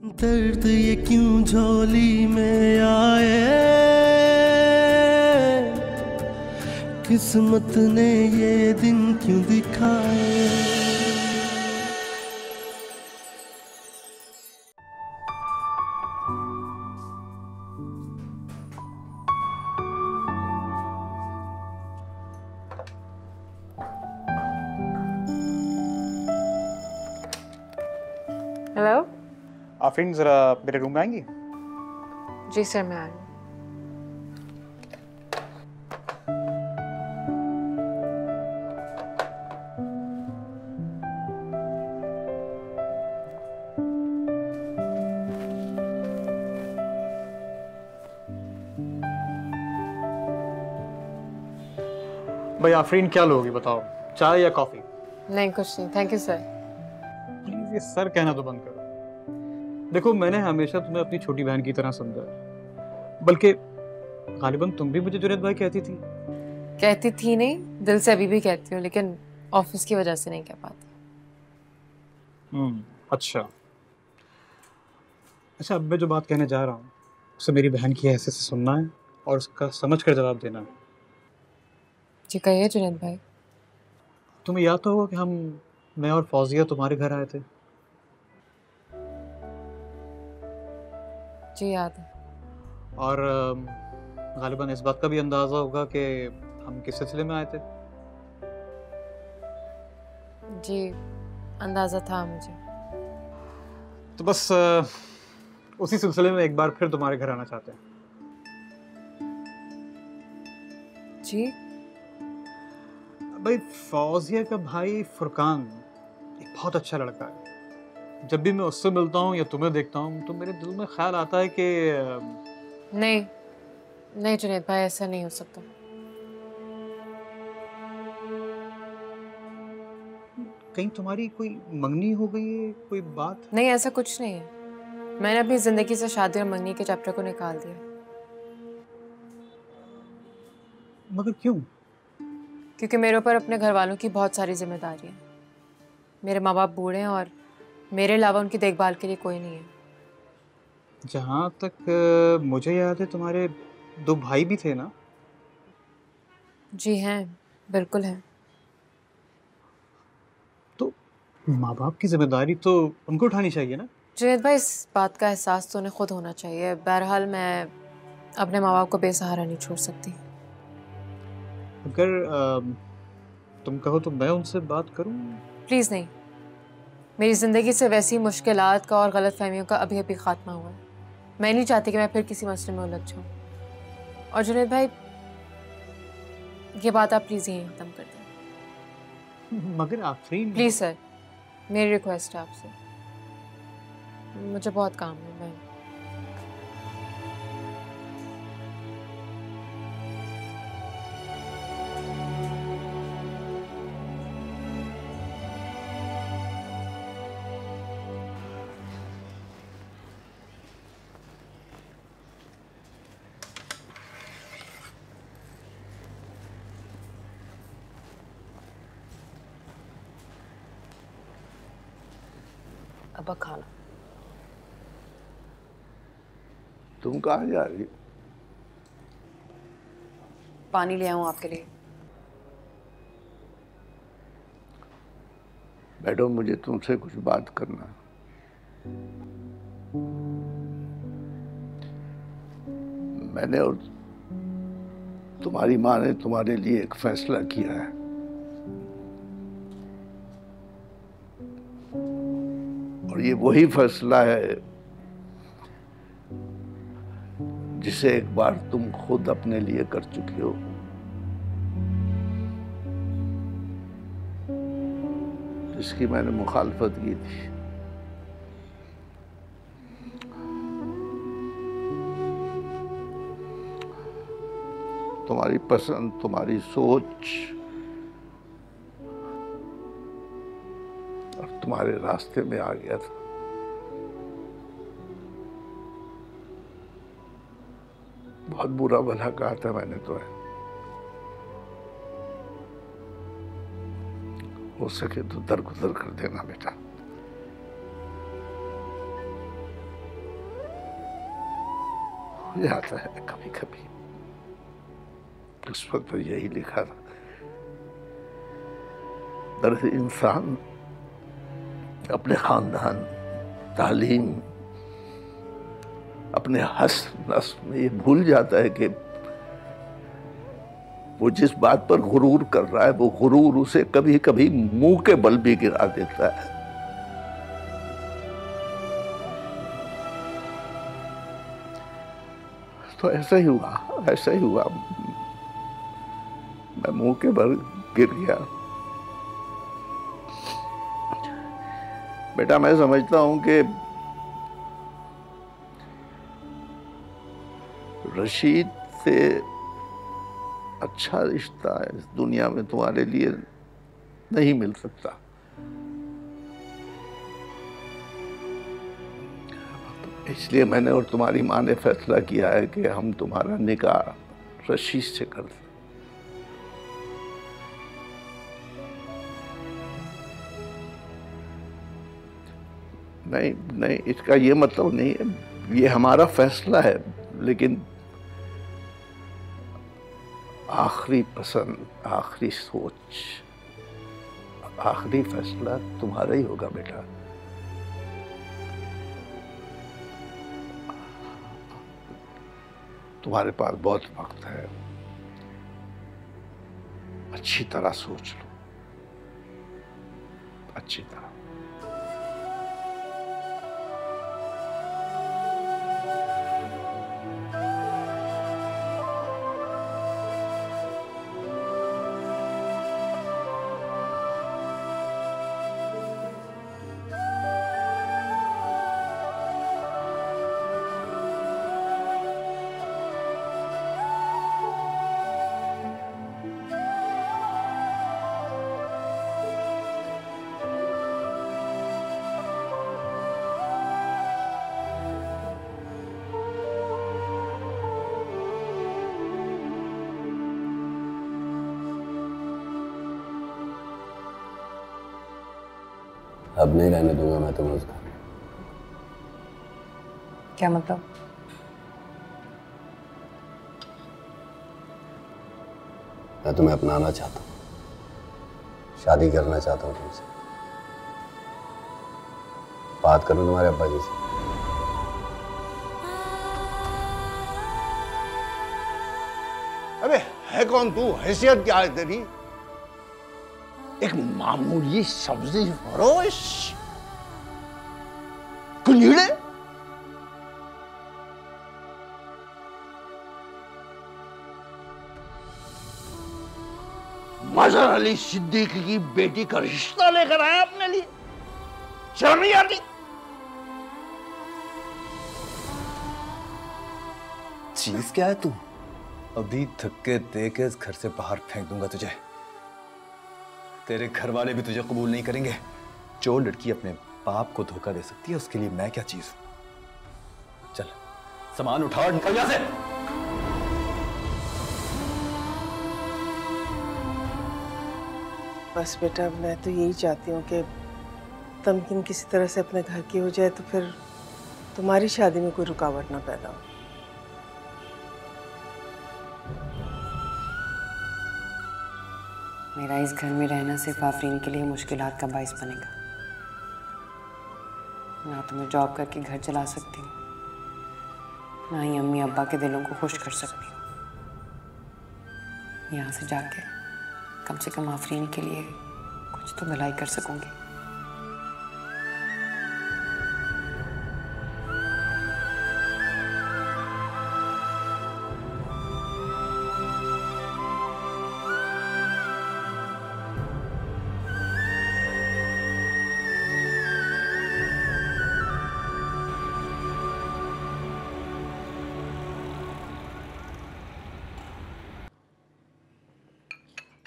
दर्द ये क्यों झोली में आए, किस्मत ने ये दिन क्यों दिखाए। हेलो आफरीन, जरा मेरे रूम में आएंगी? जी सर, मैं आ रही हूँ। भाई आफरीन, क्या लोगी बताओ, चाय या कॉफी? नहीं, कुछ नहीं, थैंक यू सर। प्लीज ये सर कहना तो बंद करो। देखो, मैंने हमेशा तुम्हें अपनी छोटी बहन की तरह समझा है, बल्कि गालिबन तुम भी मुझे जुनैद भाई कहती थी। कहती थी नहीं, दिल से अभी भी कहती हूँ, लेकिन ऑफिस की वजह से नहीं कह पाती। अच्छा अच्छा, अब मैं जो बात कहने जा रहा हूँ उसे मेरी बहन की हैसियत से सुनना है और उसका समझ कर जवाब देना है। जी कहिए जुनैद भाई। तुम्हें याद तो होगा कि मैं और फौजिया तुम्हारे घर आए थे। जी याद है। और गालिबन इस बात का भी अंदाजा होगा कि हम किस सिलसिले में आए थे। जी अंदाजा था मुझे। तो बस उसी सिलसिले में एक बार फिर तुम्हारे घर आना चाहते हैं। जी भाई, फौजिया का भाई फुरकान एक बहुत अच्छा लड़का है। जब भी मैं उससे मिलता हूँ या तुम्हें देखता हूँ तो मेरे दिल में ख्याल आता है कि नहीं नहीं जुनैद भाई, ऐसा नहीं हो सकता। कहीं तुम्हारी कोई मंगनी हो गई है, कोई बात? नहीं, ऐसा कुछ नहीं है। मैंने अपनी जिंदगी से शादी और मंगनी के चैप्टर को निकाल दिया। मगर क्यों? क्योंकि मेरे ऊपर अपने घर वालों की बहुत सारी जिम्मेदारी है। मेरे माँ बाप बूढ़े हैं और मेरे अलावा उनकी देखभाल के लिए कोई नहीं है। जहाँ तक मुझे याद है तुम्हारे 2 भाई भी थे ना? जी हैं, बिल्कुल हैं। तो माँ बाप की जिम्मेदारी तो उनको उठानी चाहिए ना? जुनैद भाई, इस बात का एहसास तो उन्हें खुद होना चाहिए। बहरहाल मैं अपने माँ बाप को बेसहारा नहीं छोड़ सकती। अगर तुम कहो तो मैं उनसे बात करूं? प्लीज़ नहीं। मेरी ज़िंदगी से वैसी मुश्किलात का और गलतफहमियों का अभी अभी खात्मा हुआ है। मैं नहीं चाहती कि मैं फिर किसी मसले में उलझ जाऊँ। और जुनैद भाई, ये बात आप प्लीज़ यहीं ख़त्म कर दें। मगर आफरीन, प्लीज़ सर, मेरी रिक्वेस्ट है आपसे। मुझे बहुत काम है। मैं अब खाना। तुम कहाँ जा रही हो? पानी ले आऊँ आपके लिए? बैठो, मुझे तुमसे कुछ बात करना है। मैंने और तुम्हारी माँ ने तुम्हारे लिए एक फैसला किया है। और ये वही फैसला है जिसे एक बार तुम खुद अपने लिए कर चुकी हो। जिसकी मैंने मुखालफत की थी। तुम्हारी पसंद, तुम्हारी सोच और तुम्हारे रास्ते में आ गया था। बहुत बुरा भला कहा था मैंने तो है। हो सके तो दरगुजर कर देना बेटा। हो जाता है कभी कभी। उस वक्त तो यही लिखा था, दरअसल इंसान अपने खानदान, तालीम, अपने हस नस में ये भूल जाता है कि वो जिस बात पर गुरूर कर रहा है वो गुरूर उसे कभी कभी मुंह के बल भी गिरा देता है। तो ऐसा ही हुआ, ऐसा ही हुआ। मैं मुंह के बल गिर गया। बेटा, मैं समझता हूं कि रशीद से अच्छा रिश्ता इस दुनिया में तुम्हारे लिए नहीं मिल सकता। इसलिए मैंने और तुम्हारी माँ ने फैसला किया है कि हम तुम्हारा निकाह रशीद से कर दें। नहीं नहीं, इसका ये मतलब नहीं है, ये हमारा फैसला है, लेकिन आखिरी पसंद, आखिरी सोच, आखिरी फैसला तुम्हारा ही होगा बेटा। तुम्हारे पास बहुत वक्त है, अच्छी तरह सोच लो, अच्छी तरह। अब नहीं रहने दूंगा मैं तुम्हें उसका। क्या मतलब? मैं तुम्हें अपनाना चाहता हूँ, शादी करना चाहता हूँ तुमसे। बात करूँ तुम्हारे अब्बा जी से। अबे है कौन तू? हैसियत क्या है तेरी? एक मामूली सब्जी फरोश, कुंजीड़े। मजहर अली सिद्दीकी की बेटी का रिश्ता लेकर आया अपने लिए, शर्म नहीं आती? चीज क्या है तू? अभी धक्के दे के इस घर से बाहर फेंक दूंगा तुझे। तेरे घर वाले भी तुझे कबूल नहीं करेंगे। जो लड़की अपने बाप को धोखा दे सकती है उसके लिए मैं क्या चीज हूं? चल सामान उठा और निकल यहां से। बस बेटा, मैं तो यही चाहती हूँ कि तमकीन किसी तरह से अपने घर की हो जाए, तो फिर तुम्हारी शादी में कोई रुकावट ना पैदा हो। मेरा इस घर में रहना सिर्फ आफरीन के लिए मुश्किलात का बाइस बनेगा। ना तो मैं जॉब करके घर चला सकती हूँ, ना ही अम्मी अब्बा के दिलों को खुश कर सकती हूँ। यहाँ से जाके कम से कम आफरीन के लिए कुछ तो भलाई कर सकूंगी।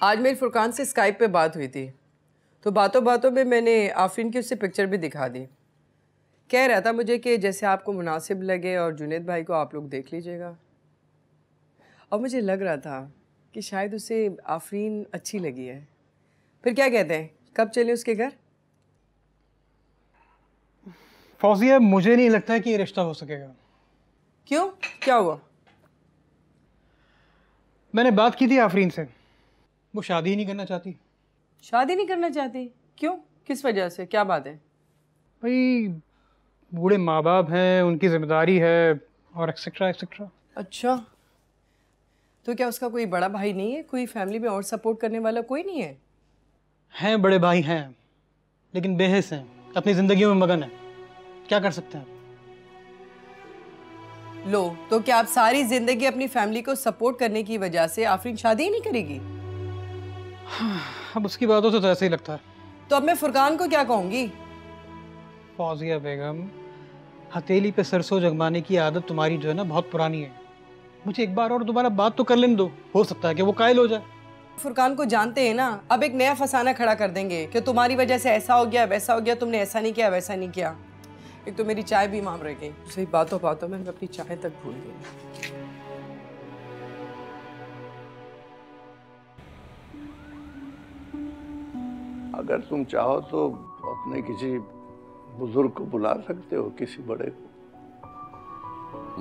आज मेरी फुरकान से स्काइप पे बात हुई थी, तो बातों बातों में मैंने आफरीन की उससे पिक्चर भी दिखा दी। कह रहा था मुझे कि जैसे आपको मुनासिब लगे और जुनैद भाई को आप लोग देख लीजिएगा। और मुझे लग रहा था कि शायद उसे आफरीन अच्छी लगी है। फिर क्या कहते हैं, कब चलें उसके घर? फौजिया, मुझे नहीं लगता है कि ये रिश्ता हो सकेगा। क्यों, क्या हुआ? मैंने बात की थी आफरीन से, वो शादी ही नहीं करना चाहती। शादी नहीं करना चाहती? क्यों, किस वजह से, क्या बात है? भाई बूढ़े माँ बाप हैं, उनकी जिम्मेदारी है और एक्सेट्रा एक्सेट्रा। अच्छा, तो क्या उसका कोई बड़ा भाई नहीं है, कोई फैमिली में और सपोर्ट करने वाला कोई नहीं है? हैं बड़े भाई हैं, लेकिन बेहिस हैं, अपनी जिंदगियों में मगन है, क्या कर सकते हैं। लो, तो क्या आप सारी जिंदगी अपनी फैमिली को सपोर्ट करने की वजह से आफरीन शादी ही नहीं करेगी? अब उसकी बातों से तो ऐसे ही लगता है। तो अब मैं फुरकान को क्या कहूंगी? फौजिया बेगम, हथेली पे सरसों जगमाने की आदत तुम्हारी जो है ना बहुत पुरानी है। मुझे एक बार और दोबारा बात तो कर लेने दो, हो सकता है कि वो कायल हो जाए। फुरकान को जानते हैं ना, अब एक नया फसाना खड़ा कर देंगे कि तुम्हारी वजह से ऐसा हो गया वैसा हो गया, तुमने ऐसा नहीं किया वैसा नहीं किया। एक तो मेरी चाय भी माम रह गई, सही बातों बातों में मैं अपनी चाय तक भूल गई। अगर तुम चाहो तो अपने किसी बुजुर्ग को बुला सकते हो, किसी बड़े को।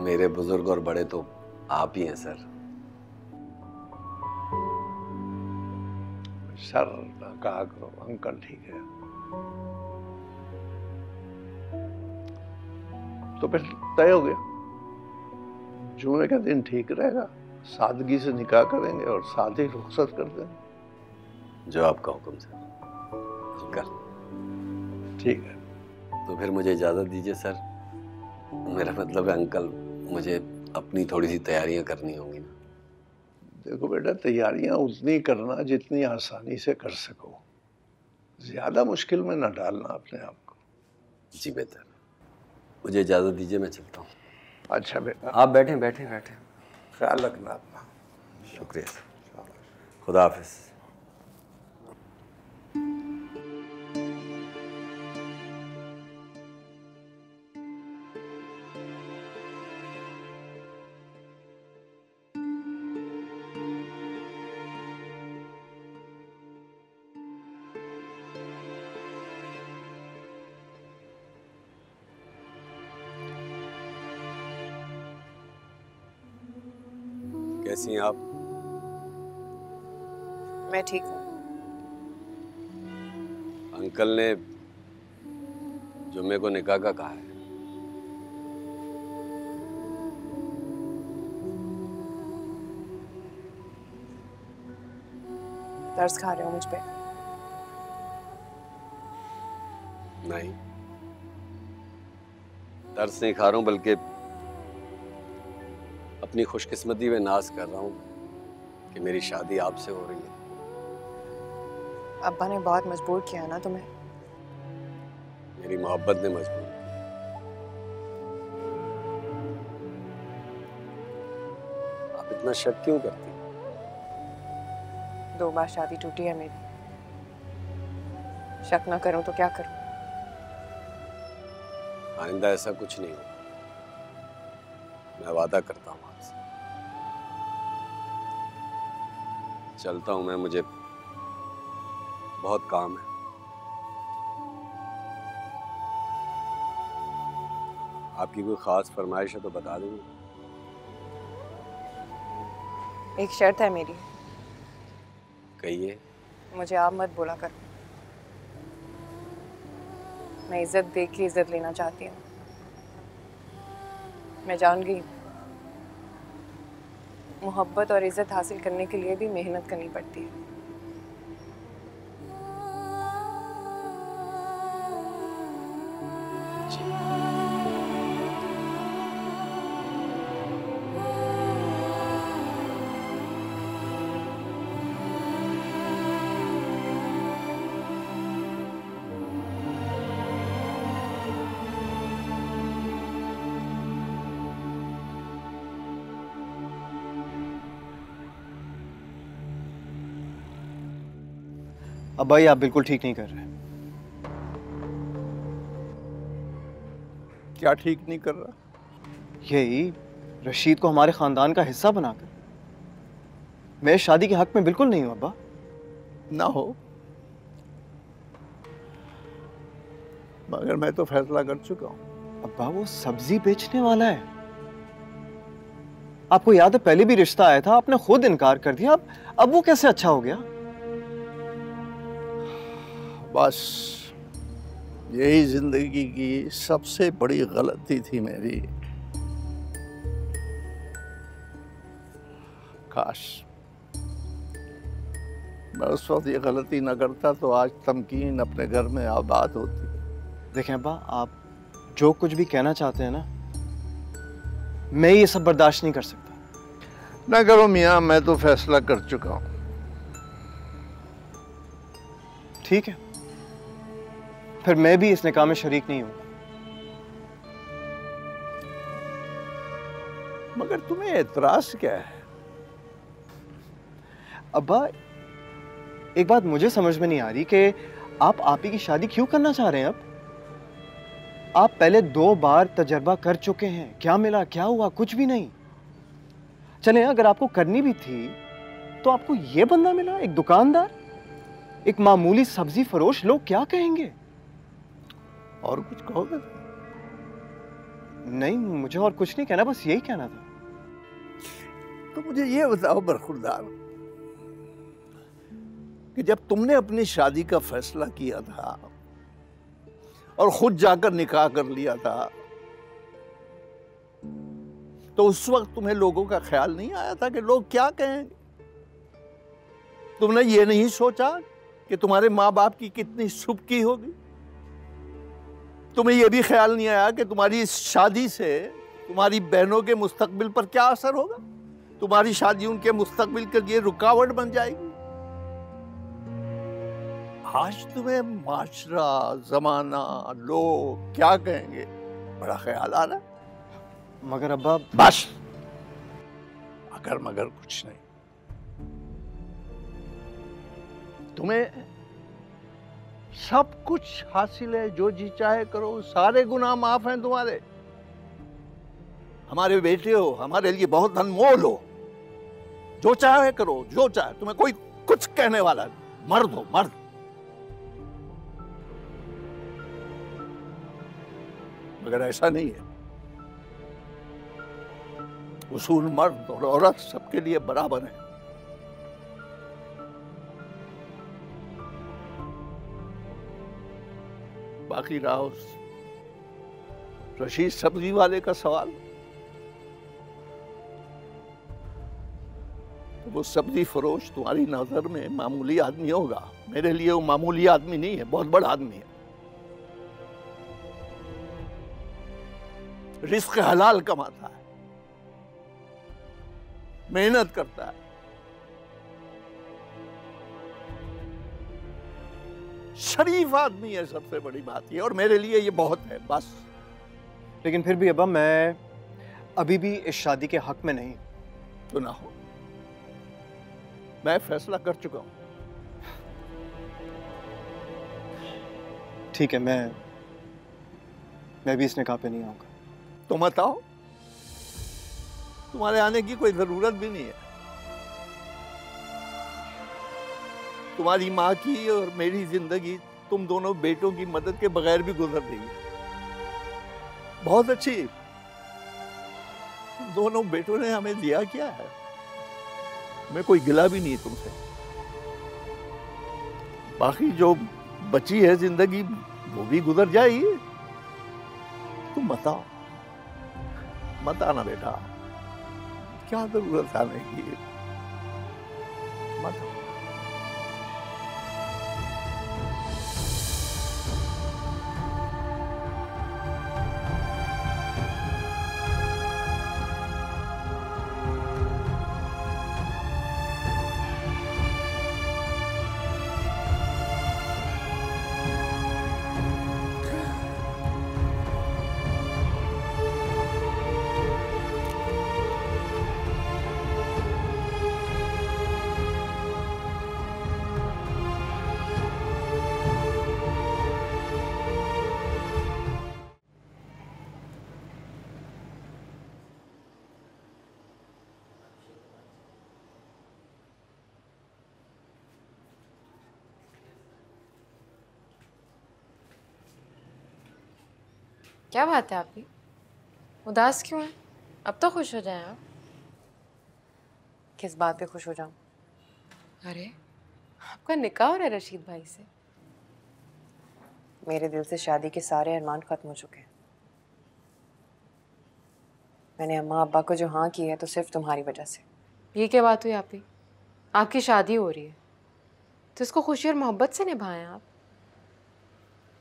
मेरे बुजुर्ग और बड़े तो आप ही हैं सर। सर ना कहा करो, अंकल ठीक है। तो फिर तय हो गया, जुमे का दिन ठीक रहेगा, सादगी से निकाह करेंगे और साथ ही रुखसत कर देंगे। जो आपका हुक्म सर। अंकल ठीक है, तो फिर मुझे इजाजत दीजिए सर। मेरा मतलब है अंकल, मुझे अपनी थोड़ी सी तैयारियां करनी होंगी ना। देखो बेटा, तैयारियां उतनी करना जितनी आसानी से कर सको, ज्यादा मुश्किल में न डालना अपने आप को। जी बेहतर, मुझे इजाजत दीजिए, मैं चलता हूँ। अच्छा बेटा, आप बैठें बैठें बैठें। ख्याल रखना अपना। शुक्रिया सर, खुदा हाफिज। कैसी हैं आप? मैं ठीक हूँ। अंकल ने जुम्मे को निकाह का कहा है। तरस खा रहे हो मुझ पे? नहीं, तरस नहीं खा रहा हूं, बल्कि अपनी खुशकिस्मती में नाज कर रहा हूं कि मेरी शादी आपसे हो रही है। अब्बा ने बहुत मजबूर किया ना तुम्हें? मेरी मोहब्बत ने मजबूर किया। आप इतना शक क्यों करती? 2 बार शादी टूटी है मेरी, शक ना करूं तो क्या करूं? आइंदा ऐसा कुछ नहीं होगा, मैं वादा करता हूँ आपसे। चलता हूँ मैं, मुझे बहुत काम है। आपकी कोई खास फरमाइश है तो बता देंगे। एक शर्त है मेरी। कहिए। मुझे आप मत बोला कर, मैं इज्जत दे के इज्जत लेना चाहती हूँ। मैं जान गई मोहब्बत और इज्जत हासिल करने के लिए भी मेहनत करनी पड़ती है। अब भाई आप बिल्कुल ठीक नहीं कर रहे। क्या ठीक नहीं कर रहा? यही रशीद को हमारे खानदान का हिस्सा बनाकर। मैं इस शादी के हक में बिल्कुल नहीं हूं अब्बा। ना हो, मगर मैं तो फैसला कर चुका हूं। अब्बा वो सब्जी बेचने वाला है, आपको याद है पहले भी रिश्ता आया था, आपने खुद इनकार कर दिया, अब वो कैसे अच्छा हो गया? बस यही जिंदगी की सबसे बड़ी गलती थी मेरी। काश मैं उस वक्त ये गलती न करता तो आज तमकीन अपने घर में आबाद होती। देखें अब्बा, आप जो कुछ भी कहना चाहते हैं ना, मैं ये सब बर्दाश्त नहीं कर सकता। ना करो मियाँ, मैं तो फैसला कर चुका हूं। ठीक है, फिर मैं भी इस निकाह में शरीक नहीं हूं। मगर तुम्हें एतराज क्या है? अब्बा, एक बात मुझे समझ में नहीं आ रही कि आप ही की शादी क्यों करना चाह रहे हैं? अब आप पहले 2 बार तजर्बा कर चुके हैं, क्या मिला, क्या हुआ? कुछ भी नहीं। चले, अगर आपको करनी भी थी तो आपको यह बंदा मिला, एक दुकानदार, एक मामूली सब्जी फरोश, लोग क्या कहेंगे? और कुछ कहोगे? नहीं, मुझे और कुछ नहीं कहना, बस यही कहना था। तो मुझे ये बताओ बरखुरदार, कि जब तुमने अपनी शादी का फैसला किया था और खुद जाकर निकाह कर लिया था, तो उस वक्त तुम्हें लोगों का ख्याल नहीं आया था कि लोग क्या कहेंगे? तुमने ये नहीं सोचा कि तुम्हारे माँ बाप की कितनी सुबकी होगी? तुम्हें यह भी ख्याल नहीं आया कि तुम्हारी इस शादी से तुम्हारी बहनों के मुस्तकबिल पर क्या असर होगा? तुम्हारी शादी उनके मुस्तकबिल के लिए रुकावट बन जाएगी। आज तुम्हें माशरा, जमाना, लोग क्या कहेंगे बड़ा ख्याल आ रहा है। मगर अब्बा, बस अगर मगर कुछ नहीं। तुम्हें सब कुछ हासिल है, जो जी चाहे करो, सारे गुनाह माफ हैं तुम्हारे। हमारे बेटे हो, हमारे लिए बहुत अनमोल हो, जो चाहे करो, जो चाहे, तुम्हें कोई कुछ कहने वाला नहीं। मर्द हो, मर्द। मगर ऐसा नहीं है। उसूल मर्द और औरत सबके लिए बराबर है। बाकी रहा उस रशीद सब्जी वाले का सवाल, तो वो सब्जी फरोश तुम्हारी नजर में मामूली आदमी होगा, मेरे लिए वो मामूली आदमी नहीं है, बहुत बड़ा आदमी है। रिस्क हलाल कमाता है, मेहनत करता है, शरीफ आदमी है, सबसे बड़ी बात ये, और मेरे लिए ये बहुत है बस। लेकिन फिर भी अब्बा, मैं अभी भी इस शादी के हक में नहीं। तो ना हो, मैं फैसला कर चुका हूं। ठीक है, मैं भी इस निकाह पे नहीं आऊंगा। तो मत आओ, तुम्हारे आने की कोई जरूरत भी नहीं है। तुम्हारी माँ की और मेरी जिंदगी तुम दोनों बेटों की मदद के बगैर भी गुजर रही है, बहुत अच्छी। दोनों बेटों ने हमें दिया क्या है? मैं कोई गिला भी नहीं तुमसे। बाकी जो बची है जिंदगी, वो भी गुजर जाएगी। तुम मत आओ, मत आना बेटा, क्या जरूरत आने की, मत आओ। क्या बात है आपकी? उदास क्यों हैं? अब तो खुश हो जाएं आप। किस बात पे खुश हो जाऊं? अरे आपका निकाह हो रहा है रशीद भाई से? मेरे दिल से शादी के सारे अरमान खत्म हो चुके हैं। मैंने अम्मा अब्बा को जो हाँ की है तो सिर्फ तुम्हारी वजह से। ये क्या बात हुई आप ही? आपकी शादी हो रही है तो इसको खुशी और मोहब्बत से निभाएं आप।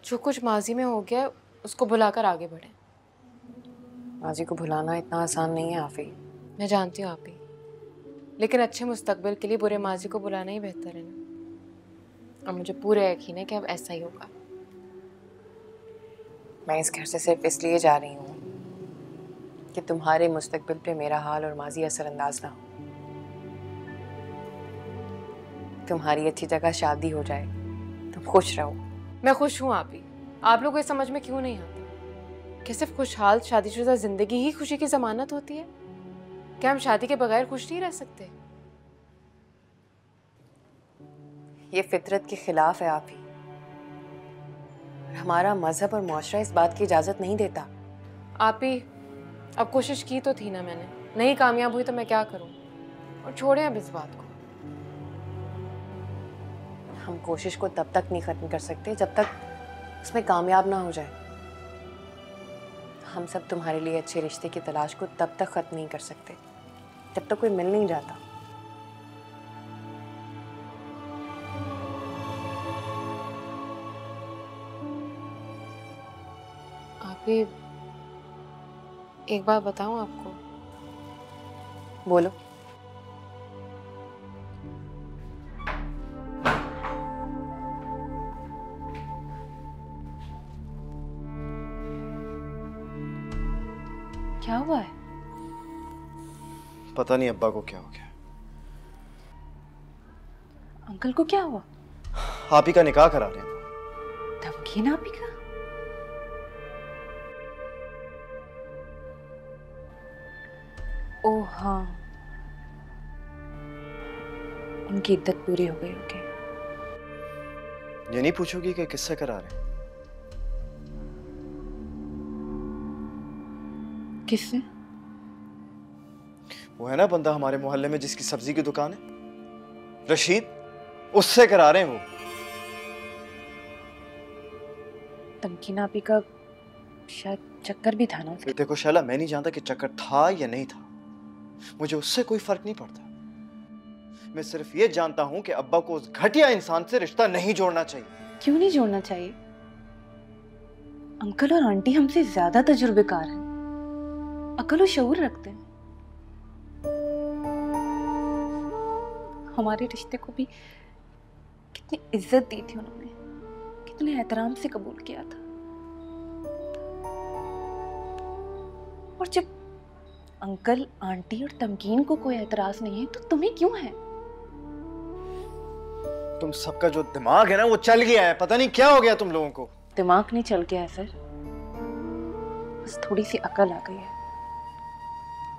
जो कुछ माजी में हो गया उसको भुलाकर आगे बढ़ें। माजी को भुलाना इतना आसान नहीं है आफी। मैं जानती हूँ आप ही, लेकिन अच्छे मुस्तकबिल के लिए बुरे माजी को बुलाना ही बेहतर है ना। और मुझे पूरा यकीन है कि अब ऐसा ही होगा। मैं इस घर से सिर्फ इसलिए जा रही हूँ कि तुम्हारे मुस्तकबिल पे मेरा हाल और माजी असरअंदाज ना हो। तुम्हारी अच्छी जगह शादी हो जाए, तुम खुश रहो। मैं खुश हूँ आप ही। आप लोग को ये समझ में क्यों नहीं आता कि सिर्फ खुशहाल शादीशुदा जिंदगी ही खुशी की जमानत होती है? क्या हम शादी के बगैर खुश नहीं रह सकते? ये फितरत के खिलाफ है आप ही। हमारा मजहब और मुआशरा इस बात की इजाजत नहीं देता। आप ही, अब कोशिश की तो थी ना मैंने, नहीं कामयाब हुई तो मैं क्या करूं? और छोड़ें अब इस बात को। हम कोशिश को तब तक नहीं खत्म कर सकते जब तक उसमें कामयाब ना हो जाए। हम सब तुम्हारे लिए अच्छे रिश्ते की तलाश को तब तक खत्म नहीं कर सकते जब तक कोई मिल नहीं जाता। आप ही, एक बात बताऊं आपको? बोलो। क्या हुआ है? पता नहीं अब्बा को क्या हो गया। अंकल को क्या हुआ? आप ही का निकाह करा रहे हैं। तमकीन आप ही का? ओह हाँ, उनकी इद्दत पूरी हो गई होगी। ये नहीं पूछोगी कि किससे करा रहे हैं? किससे? वो है ना बंदा हमारे मोहल्ले में जिसकी सब्जी की दुकान है, रशीद, उससे करा रहे हैं वो। तमकीन आप ही का शायद चक्कर भी था ना? देखो शैला, मैं नहीं जानता कि चक्कर था या नहीं था, मुझे उससे कोई फर्क नहीं पड़ता। मैं सिर्फ ये जानता हूं कि अब्बा को उस घटिया इंसान से रिश्ता नहीं जोड़ना चाहिए। क्यों नहीं जोड़ना चाहिए? अंकल और आंटी हमसे ज्यादा तजुर्बेकार हैं, अकल और शऊर रखते हैं। हमारे रिश्ते को भी कितनी इज्जत दी थी उन्होंने, कितने एहतराम से कबूल किया था। और जब अंकल आंटी और तमकीन को कोई एतराज नहीं है तो तुम्हें क्यों है? तुम सबका जो दिमाग है ना वो चल गया है, पता नहीं क्या हो गया तुम लोगों को। दिमाग नहीं चल गया है सर, बस थोड़ी सी अकल आ गई है,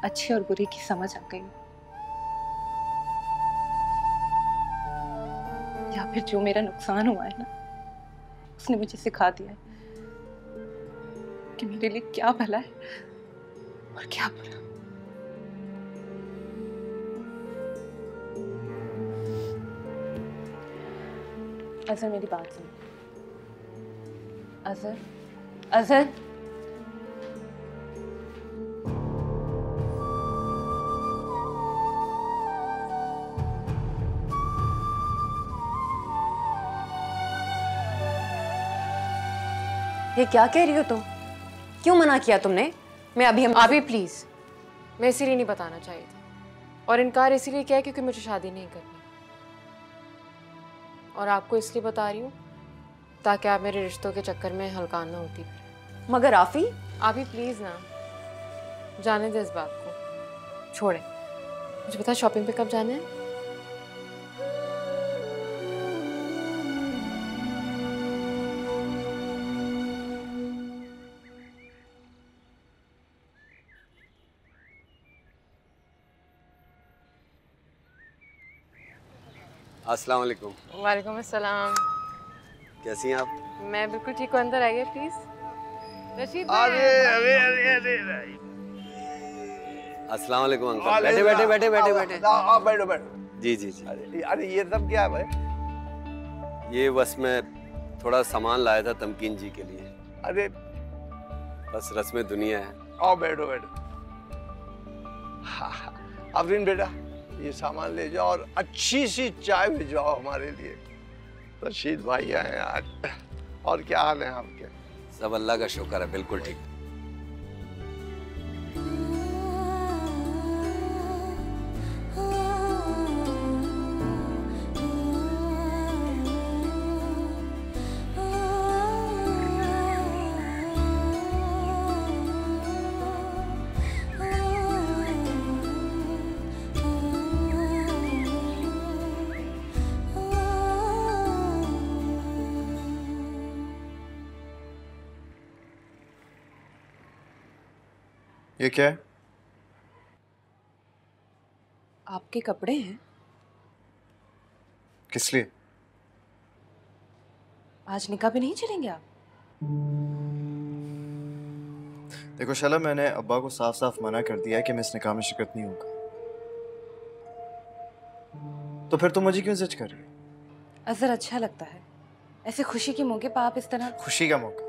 अच्छे और बुरे की समझ आ गई। या फिर जो मेरा नुकसान हुआ है ना, उसने मुझे सिखा दिया है कि मेरे लिए क्या भला है और क्या बुरा। अजहर मेरी बात सुन। अजहर, अजहर, ये क्या कह रही हो तुम? क्यों मना किया तुमने? मैं अभी प्लीज, मैं इसीलिए नहीं बताना चाहिए था, और इनकार इसीलिए किया क्योंकि मुझे शादी नहीं करनी। और आपको इसलिए बता रही हूँ ताकि आप मेरे रिश्तों के चक्कर में हलकान ना होती। मगर आफी, आप ही प्लीज ना, जाने दे इस बात को, छोड़े। मुझे बता शॉपिंग पे कब जाना है? अस्सलाम वालेकुम। वालेकुम अस्सलाम। कैसी हैं आप? मैं बिल्कुल ठीक हूँ, अंदर आइए प्लीज। रशीद, अरे अरे अरे अरे अस्सलाम वालेकुम अंकल। बैठे बैठे बैठे बैठे बैठे। आओ बैठो बैठो। जी जी जी। अरे ये सब क्या है भाई? ये बस मैं थोड़ा सामान लाया था तमकीन जी के लिए। अरे बस रस्म दुनिया है। आओ बैठो बैठो। अफरीन बेटा ये सामान ले जाओ और अच्छी सी चाय भिजवाओ हमारे लिए। रशीद भाई आए आज। और क्या हाल है आपके? सब अल्लाह का शुक्र है, बिल्कुल ठीक। ये क्या है? आपके कपड़े हैं। किस लिए? आज निकाह पे नहीं चलेंगे आप? देखो शैला, मैंने अब्बा को साफ साफ मना कर दिया है कि मैं इस निकाह में शिरकत नहीं होगा। तो फिर तुम मुझे क्यों जिद कर रही हो? अजहर अच्छा लगता है ऐसे खुशी के मौके पर आप इस तरह। खुशी का मौका?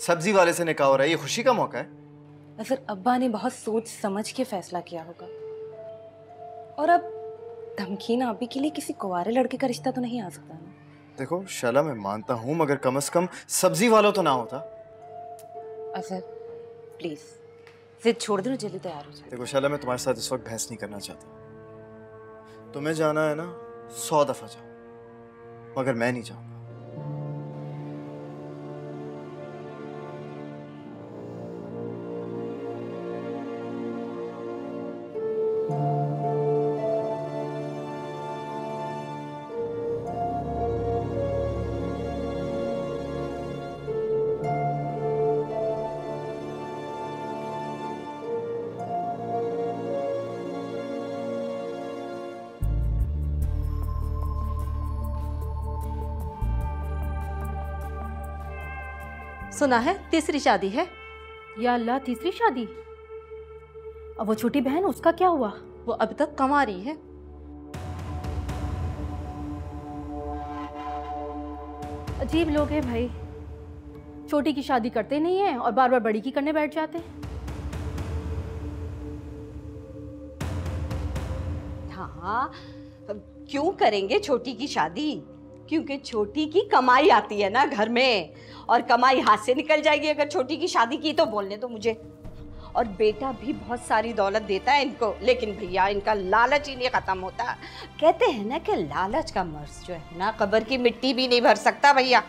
सब्जी वाले से निकाह हो रहा है, ये खुशी का मौका है? अजहर अब्बा ने बहुत सोच समझ के फैसला किया होगा। और अब तमकीन आपी के लिए किसी कुंवारे लड़के का रिश्ता तो नहीं आ सकता ना। देखो शैला, मैं मानता हूँ मगर कम से कम सब्जी वालों तो ना होता। अजहर प्लीज जिद छोड़ दो, जल्दी तैयार हो जाए। देखो शैला, मैं तुम्हारे साथ इस वक्त बहस नहीं करना चाहता। तुम्हें जाना है ना 100 दफा जाओ, मगर मैं नहीं जाऊंगा। सुना है तीसरी शादी है। या अल्लाह, तीसरी शादी? अब वो छोटी बहन, उसका क्या हुआ? वो अभी तक कमा रही है। अजीब लोग हैं भाई, छोटी की शादी करते नहीं है और बार बार बड़ी की करने बैठ जाते हैं। हाँ, क्यों करेंगे छोटी की शादी? क्योंकि छोटी की कमाई आती है ना घर में, और कमाई हाथ से निकल जाएगी अगर छोटी की शादी की तो। बोलने तो मुझे। और बेटा भी बहुत सारी दौलत देता है इनको, लेकिन भैया इनका लालच ही नहीं खत्म होता। कहते हैं ना कि लालच का मर्ज जो है ना कब्र की मिट्टी भी नहीं भर सकता भैया।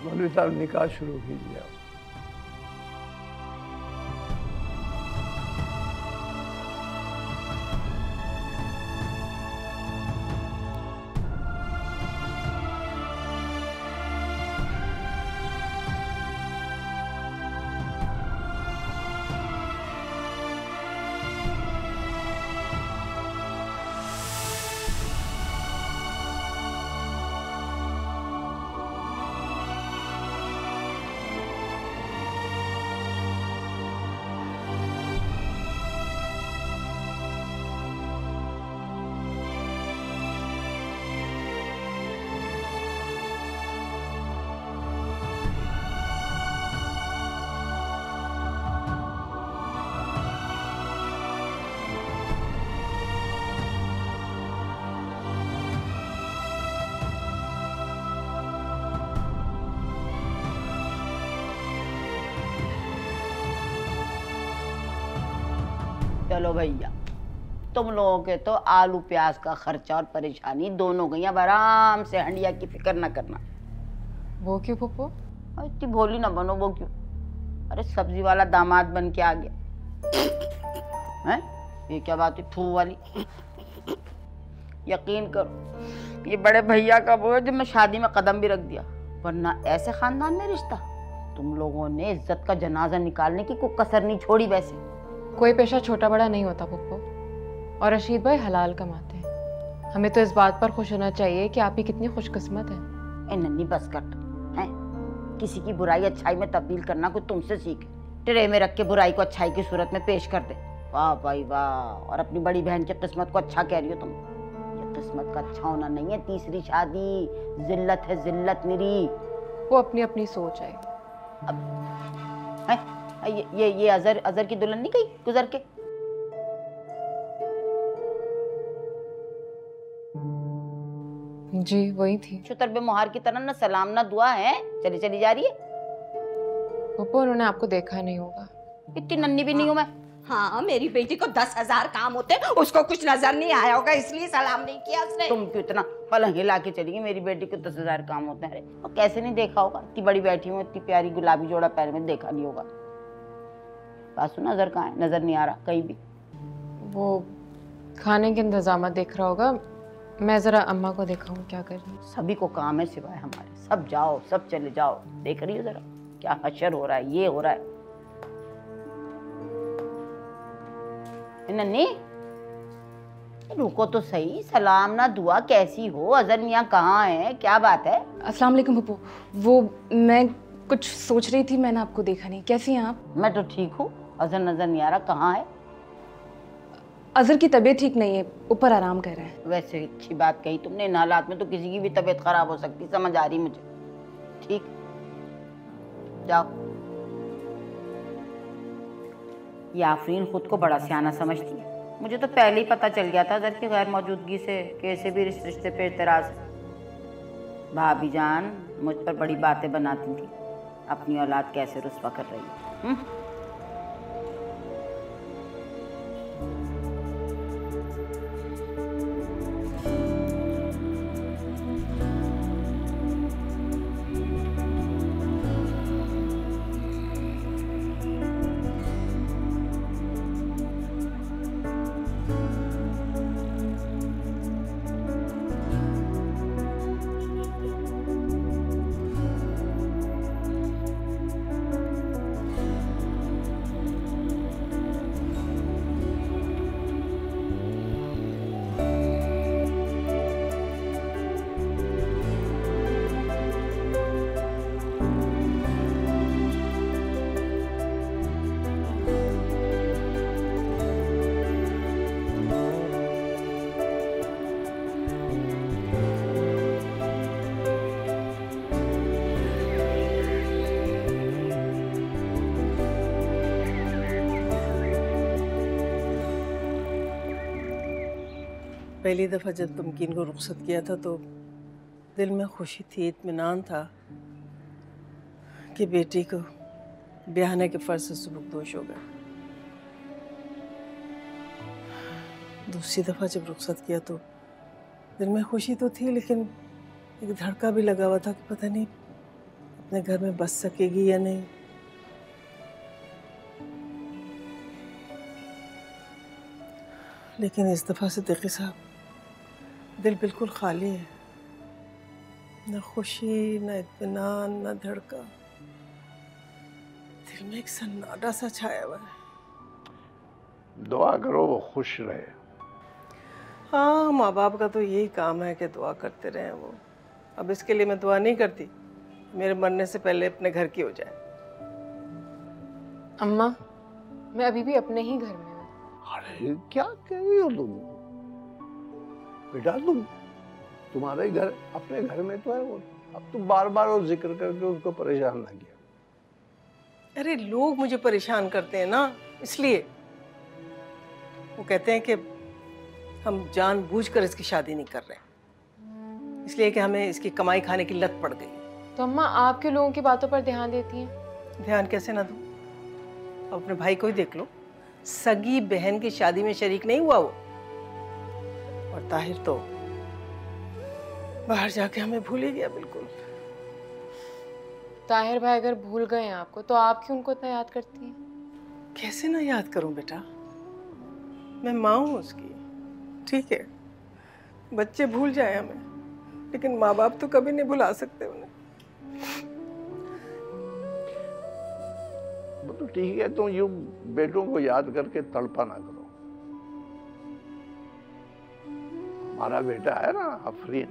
मौलवी साहब निकाह शुरू कीजिए आप। चलो भैया, तुम लोगों के तो आलू प्याज का खर्चा और परेशानी दोनों गई। अब आराम से हंडिया की फिक्र ना करना। वो क्यों पप्पू? इतनी भोली ना बनो। वो क्यों? अरे सब्जी वाला दामाद बन के आ गया हैं? ये क्या बात है थू वाली? यकीन करो ये बड़े भैया का वो है जो मैं शादी में कदम भी रख दिया, वरना ऐसे खानदान में रिश्ता। तुम लोगों ने इज्जत का जनाजा निकालने की कोई कसर नहीं छोड़ी। वैसे कोई पेशा छोटा बड़ा नहीं होता पप्पू, और रशीद भाई हलाल कमाते हैं। हमें तो इस बात पर खुश होना चाहिए कि आप ही कितनी खुशकिस्मत हैं। नन्नी बस कर हैं। किसी की बुराई अच्छाई में तब्दील करना कोई तुमसे सीखे। ट्रे में रख के बुराई को अच्छाई की सूरत में पेश कर दे। वाह भाई वाह। और अपनी बड़ी बहन की किस्मत को अच्छा कह रही हो तुम। ये किस्मत का अच्छा होना नहीं है, तीसरी शादी जिल्लत है, जिल्लत मेरी। वो अपनी अपनी सोच है। अब है ये अजहर की दुल्हन नहीं गई गुजर के? जी वही थी। शुतर मोहार की तरह ना सलाम ना दुआ है, चली चली जा रही है। पप्पू उन्होंने आपको देखा नहीं होगा। इतनी नन्ही भी नहीं हूँ मैं। हाँ, मेरी बेटी को 10,000 काम होते, उसको कुछ नजर नहीं आया होगा इसलिए सलाम नहीं किया उसने। तुम क्यों इतना पलंग हिला के चली गई? मेरी बेटी को 10,000 काम होते हैं। और कैसे नहीं देखा होगा? इतनी बड़ी बैठी हूँ, इतनी प्यारी गुलाबी जोड़ा पैर में, देखा नहीं होगा। बात सुन, नजर कहाँ है? नजर नहीं आ रहा कहीं भी। वो खाने के इंतजाम देख रहा होगा। मैं जरा अम्मा को दिखाऊं क्या कर रही है। सभी को काम है सिवाय हमारे। सब जाओ, सब चले जाओ। देख रही हो जरा क्या हशर हो रहा है, ये हो रहा है। नन्नी रुको तो सही, सलाम ना दुआ, कैसी हो? अजहर मियाँ कहाँ है? क्या बात है? अस्सलाम वालेकुम पप्पू। वो मैं कुछ सोच रही थी, मैंने आपको देखा नहीं। कैसी हैं आप? मैं तो ठीक हूँ। अजहर नजर नहीं आ रहा, कहाँ है? अजहर की तबीयत ठीक नहीं है, ऊपर आराम कर रहे हैं। वैसे अच्छी बात कही तुमने, इन हालात में तो किसी की भी तबीयत खराब हो सकती, समझ आ रही मुझे। ठीक, जाओ। ये आफरीन खुद को बड़ा सियाना समझती है। मुझे तो पहले ही पता चल गया था अजहर की गैर मौजूदगी से कैसे भी इस रिश्ते पे एतराज है। भाभी जान मुझ पर बड़ी बातें बनाती थी, अपनी औलाद कैसे रुस्वा कर रही है। पहली दफ़ा जब तमकीन को रुखसत किया था तो दिल में खुशी थी, इत्मीनान था कि बेटी को ब्याहने के फ़र्ज से सुबुकदोश हो गए। दूसरी दफ़ा जब रुखसत किया तो दिल में खुशी तो थी, लेकिन एक धड़का भी लगा हुआ था कि पता नहीं अपने घर में बस सकेगी या नहीं। लेकिन इस दफ़ा से देखिए साहब, दिल बिल्कुल खाली है, न खुशी, न इत्मीनान, न धड़का। दिल में एक सन्नाटा सा छाया हुआ है। दुआ करो वो खुश रहे। हाँ, माँ बाप का तो यही काम है कि दुआ करते रहें वो। अब इसके लिए मैं दुआ नहीं करती, मेरे मरने से पहले अपने घर की हो जाए। अम्मा, मैं अभी भी अपने ही घर में हूँ। अरे क्या कह रही हो तुम बेटा? तुम्हारे घर अपने घर में तो है वो। अब तुम बार बार वो जिक्र करके उसको परेशान ना किया। अरे लोग मुझे परेशान करते हैं ना, इसलिए वो कहते हैं कि हम जानबूझकर इसकी शादी नहीं कर रहे, इसलिए कि हमें इसकी कमाई खाने की लत पड़ गई। तो अम्मा आपके लोगों की बातों पर ध्यान देती हैं? ध्यान कैसे ना दूं? अब अपने भाई को ही देख लो, सगी बहन की शादी में शरीक नहीं हुआ वो। और ताहिर तो बाहर जाके हमें भूल ही गया बिल्कुल। ताहिर भाई अगर भूल गए हैं आपको, तो आप क्यों उनको इतना याद करती हैं? कैसे ना याद करूं बेटा, मैं माँ हूं उसकी। ठीक है, बच्चे भूल जाए हमें, लेकिन माँ बाप तो कभी नहीं भुला सकते उन्हें। वो तो ठीक है, तुम यूं बेटों को याद करके तड़पा ना करो। हमारा बेटा है ना आफरीन,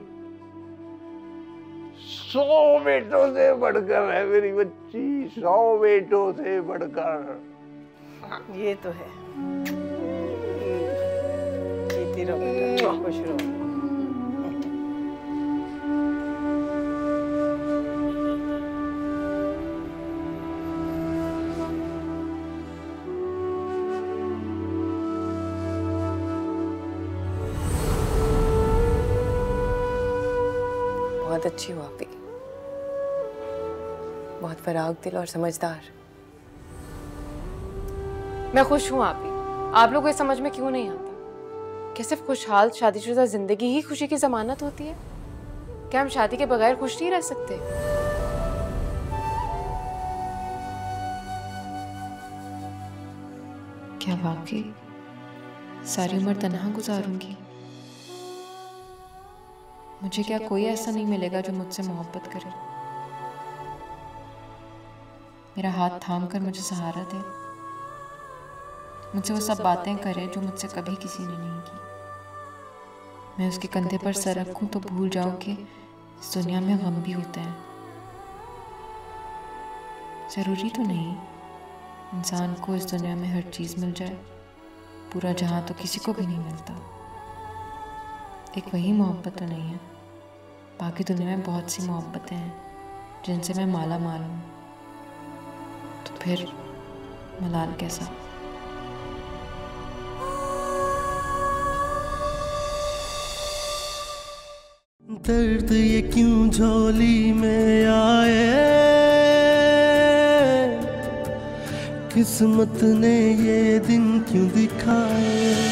100 बेटों से बढ़कर है मेरी बच्ची, 100 बेटों से बढ़कर। ये तो है। जीती रहो बेटा, खुश रहो। बहुत अच्छी हो आप ही, बहुत फराग दिल और समझदार। मैं खुश हूँ आप ही। आप लोगों को समझ में क्यों नहीं आता? क्या सिर्फ खुशहाल शादीशुदा जिंदगी ही खुशी की जमानत होती है? क्या हम शादी के बगैर खुश नहीं रह सकते? क्या वाकई सारी उम्र तन्हा गुजारूंगी? मुझे क्या कोई ऐसा नहीं मिलेगा जो मुझसे मोहब्बत करे, मेरा हाथ थाम कर मुझे सहारा दे, मुझसे वो सब बातें करे जो मुझसे कभी किसी ने नहीं की। मैं उसके कंधे पर सर रखूं तो भूल जाऊं कि इस दुनिया में गम भी होते हैं। जरूरी तो नहीं इंसान को इस दुनिया में हर चीज़ मिल जाए, पूरा जहां तो किसी को भी नहीं मिलता। एक वही मोहब्बत तो नहीं है, बाकी दुनिया में बहुत सी मोहब्बतें हैं जिनसे मैं माला माल हूँ। तो फिर मलाल कैसा? दर्द ये क्यों झोली में आए, किस्मत ने ये दिन क्यों दिखाए।